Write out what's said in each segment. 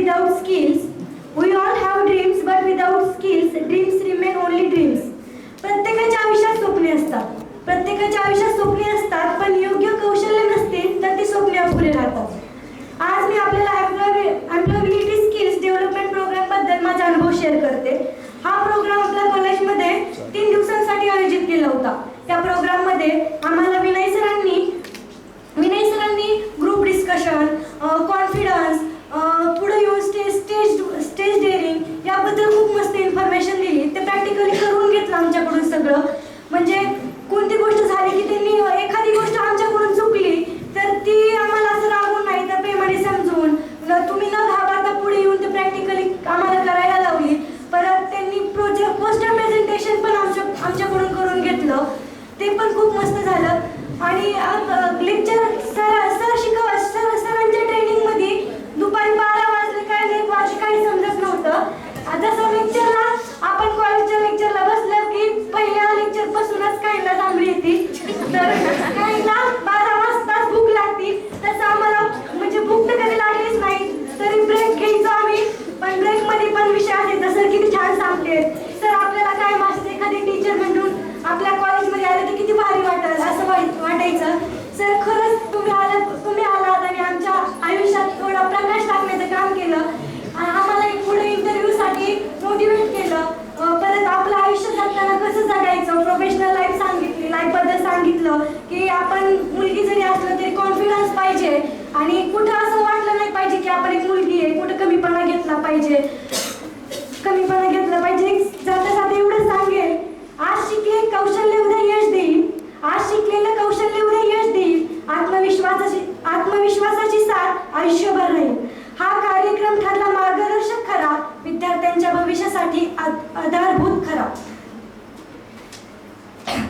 without skills. We all have dreams, but without skills, dreams remain only dreams. प्रत्येकाच्या आयुष्यात स्वप्ने असतात. प्रत्येकाच्या आयुष्यात स्वप्ने असतात, पण योग्य कौशल्य नसतील तर ती स्वप्ने अपुरी राहतात. आज मी आपल्याला एम्प्लॉयबिलिटी स्किल्स डेव्हलपमेंट प्रोग्राम बद्दल माझा अनुभव शेअर करते. हा प्रोग्राम आपल्या कॉलेजमध्ये 3 दिवसांसाठी आयोजित केला होता. त्या प्रोग्राममध्ये आम्हाला विनय सरांनी ग्रुप डिस्कशन, कॉन्फिडन्स, पुढे येऊन स्टेज डेअरिंग याबद्दल खूप मस्त इन्फॉर्मेशन दिली. ते प्रॅक्टिकली करून घेतलं आमच्याकडून सगळं. म्हणजे कोणती गोष्ट झाली की त्यांनी एखादी गोष्ट आमच्याकडून चुकली तर ती आम्हाला असं रागवून नाही तर प्रेमाने समजून तुम्ही न घाबरता पुढे येऊन ते प्रॅक्टिकली आम्हाला करायला लावली. परत त्यांनी पोस्टर प्रेझेंटेशन पण आमच्याकडून करून घेतलं. ते पण खूप मस्त झालं. आणि लेक्चर सरांच्या ट्रेनिंगमध्ये दुपारी 12 वाजले काय नाही वाजले काही समजत नव्हतं. जसं लेक्चरला आपण कॉलेजच्या लेक्चरला बसलं की पहिल्या लेक्चर पासूनच काहींना जांभळी येते, तर काहींना 12 तास भूक लागते. तसं आम्हाला म्हणजे भूक तर कधी लागलीच नाही, तरी ब्रेक घ्यायचो आम्ही. पण ब्रेकमध्ये पण विषय आहे जसं किती छान सांगते सर. आपल्याला काय माहिती एखादी टीचर म्हणून आपल्या कॉलेजमध्ये आले तर किती भारी वाटेल असं वाटायचं. सर खरंच तुम्ही आलात आणि आमच्या आयुष्यात थोडा प्रकाश टाकण्याचं काम केलं. आम्हाला पुढे इंटरव्ह्यूसाठी मोटिवेट केलं. परत आपलं आयुष्य जगताना कसं जगायचं, प्रोफेशनल लाईफबद्दल सांगितलं की आपण मुलगी जरी असलं तरी कॉन्फिडन्स पाहिजे आणि कुठं असं वाटलं नाही पाहिजे की आपण एक मुलगी आहे, कुठं कमीपणा घेतला पाहिजे. जाता एवढं सांगेल, आज शिकले कौशल्य उद्या यश देईल. आज शिकलेलं कौशल्य उद्या यश देईल. आत्मविश्वासाची साथ आयुष्यभर राहील. हा कार्यक्रम ठरला मार्गदर्शक खरा, विद्यार्थ्यांच्या भविष्यासाठी आधारभूत खरा.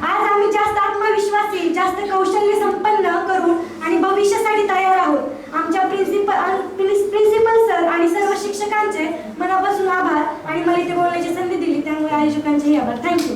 आज आम्ही जास्त आत्मविश्वासी, जास्त कौशल्य संपन्न करून आणि भविष्यासाठी तयार आहोत. आमच्या प्रिन्सिपल सर आणि सर्व शिक्षकांचे मनापासून आभार आणि मला इथे बोलण्याची संधी दिली त्यामुळे आयोजकांचेही आभार. थँक्यू.